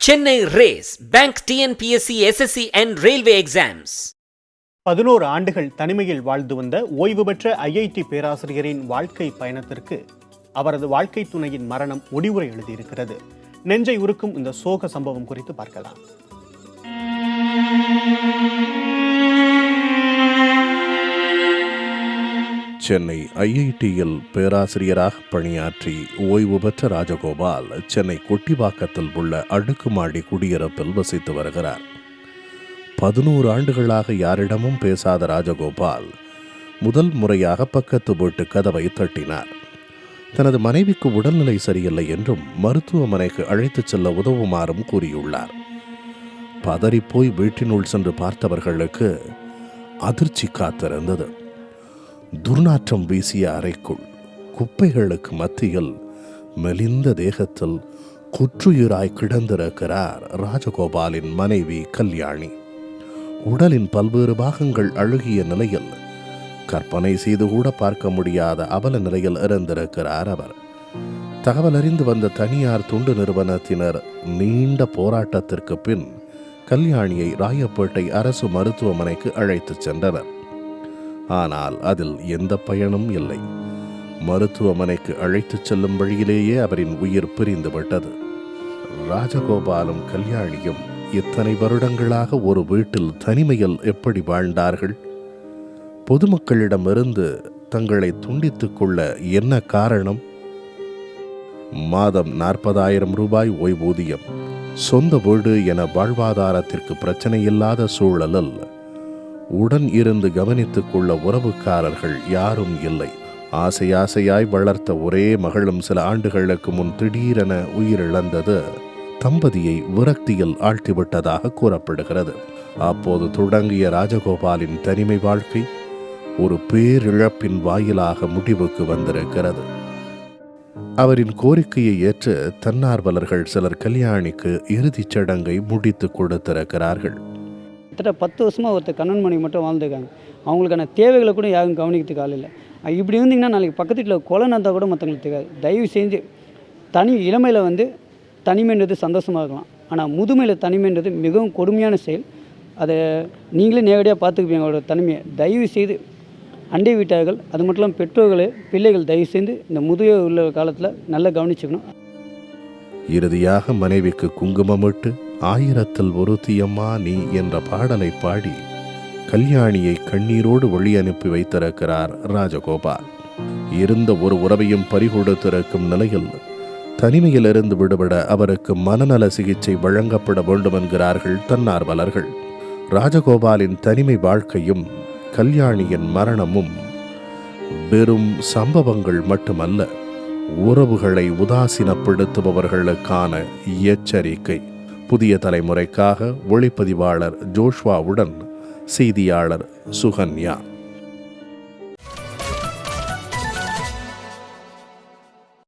Chennai Race, Bank TNPSC, SSC and Railway Exams. 11 ஆண்டுகள் தனிமையில் வாழ்ந்து வந்த ஓய்வு பெற்ற IIT பேராசிரியரின் வாழ்க்கை பயணத்திற்கு அவரது வாழ்க்கை துணையின் மரணம் முடிவுரை எழுதியிருக்கிறது. நெஞ்சை உருக்கும் இந்த சோக சம்பவம் குறித்து பார்க்கலாம். சென்னை IITயில் பேராசிரியராக பணியாற்றி ஓய்வு பெற்ற ராஜகோபால் சென்னை கொட்டிவாக்கத்தில் உள்ள அடுக்குமாடி குடியிருப்பில் வசித்து வருகிறார். 11 ஆண்டுகளாக யாரிடமும் பேசாத ராஜகோபால் முதல் முறையாக பக்கத்து வீட்டு கதவை தட்டினார். தனது மனைவிக்கு உடல்நிலை சரியில்லை என்றும் மருத்துவமனைக்கு அழைத்துச் செல்ல உதவுமாறும் கூறியுள்ளார். பதறிப்போய் வீட்டினுள் சென்று பார்த்தவர்களுக்கு அதிர்ச்சி காத்திருந்தது. துர்நாற்றம் வீசிய அறைக்குள் குப்பைகளுக்கு மத்தியில் மெலிந்த தேகத்தில் குற்றுயிராய் கிடந்திருக்கிறார் ராஜகோபாலின் மனைவி கல்யாணி. உடலின் பல்வேறு பாகங்கள் அழுகிய நிலையில் கற்பனை செய்து கூட பார்க்க முடியாத அவல நிலையில் இருந்திருக்கிறார் அவர். தகவல் அறிந்து வந்த தனியார் தொண்டு நிறுவனத்தினர் நீண்ட போராட்டத்திற்கு பின் கல்யாணியை ராயப்பேட்டை அரசு மருத்துவமனைக்கு அழைத்துச் சென்றனர். ஆனால் அதில் எந்த பயனும் இல்லை. மருத்துவமனைக்கு அழைத்துச் செல்லும் வழியிலேயே அவரின் உயிர் பிரிந்துவிட்டது. ராஜகோபாலும் கல்யாணியும் இத்தனை வருடங்களாக ஒரு வீட்டில் தனிமையில் எப்படி வாழ்ந்தார்கள்? பொதுமக்களிடமிருந்து தங்களை துண்டித்துக் கொள்ள என்ன காரணம்? மாதம் 40,000 ரூபாய் ஓய்வூதியம், சொந்த வீடு என வாழ்வாதாரத்திற்கு பிரச்சனை இல்லாத சூழலில் உடன் இருந்து கவனித்துக் கொள்ள உறவுக்காரர்கள் யாரும் இல்லை. ஆசையாய் வளர்த்த ஒரே மகளும் சில ஆண்டுகளுக்கு முன் திடீரென உயிரிழந்தது தம்பதியை விரக்தியில் ஆழ்த்திவிட்டதாக கூறப்படுகிறது. அப்போது தொடங்கிய ராஜகோபாலின் தனிமை வாழ்க்கை ஒரு பேரிழப்பின் வாயிலாக முடிவுக்கு வந்திருக்கிறது. அவரின் கோரிக்கையை ஏற்று தன்னார்வலர்கள் சிலர் கல்யாணிக்கு இறுதிச் சடங்கை முடித்து கொடுத்திருக்கிறார்கள். கிட்டத்தட்ட 10 வருஷமாக ஒருத்தர் கண்ணன் மணி மட்டும் வாழ்ந்துருக்காங்க. அவங்களுக்கான தேவைகளை கூட யாரும் கவனிக்கிறதுக்கு ஆள் இல்லை. இப்படி இருந்தீங்கன்னா நாளைக்கு பக்கத்து வீட்டில் கொலை நடந்தால் கூட மற்றவங்களுக்கு தெரியாது. தயவு செஞ்சு இளமையில் தனிமைன்றது சந்தோஷமாக இருக்கலாம். ஆனால் முதுமையில் தனிமைன்றது மிகவும் கொடுமையான செயல். அதை நீங்களே நேரடியாக பார்த்துக்குப்பீங்க அவரோட தனிமையை. தயவு செய்து அண்டை வீட்டார்கள், அது மட்டும் இல்லாமல் பெற்றோர்கள், பிள்ளைகள் தயவு செய்து இந்த முதியோர் உள்ள காலத்தில் நல்லா கவனிச்சுக்கணும். இறுதியாக மனைவிக்கு குங்குமமிட்டு 1000ல் ஒருத்தியம்மா நீ என்ற பாடலை பாடி கல்யாணியை கண்ணீரோடு வழி அனுப்பி வைத்திருக்கிறார் ராஜகோபால். இருந்த ஒரு உறவையும் பறிகொடுத்திருக்கும் நிலையில் தனிமையிலிருந்து விடுபட அவருக்கு மனநல சிகிச்சை வழங்கப்பட வேண்டும் என்கிறார்கள் தன்னார்வலர்கள். ராஜகோபாலின் தனிமை வாழ்க்கையும் கல்யாணியின் மரணமும் வெறும் சம்பவங்கள் மட்டுமல்ல, உறவுகளை உதாசீனப்படுத்துபவர்களுக்கான எச்சரிக்கை. புதிய தலைமுறைக்காக ஒளிப்பதிவாளர் ஜோஷ்வாவுடன் செய்தியாளர் சுகன்யா.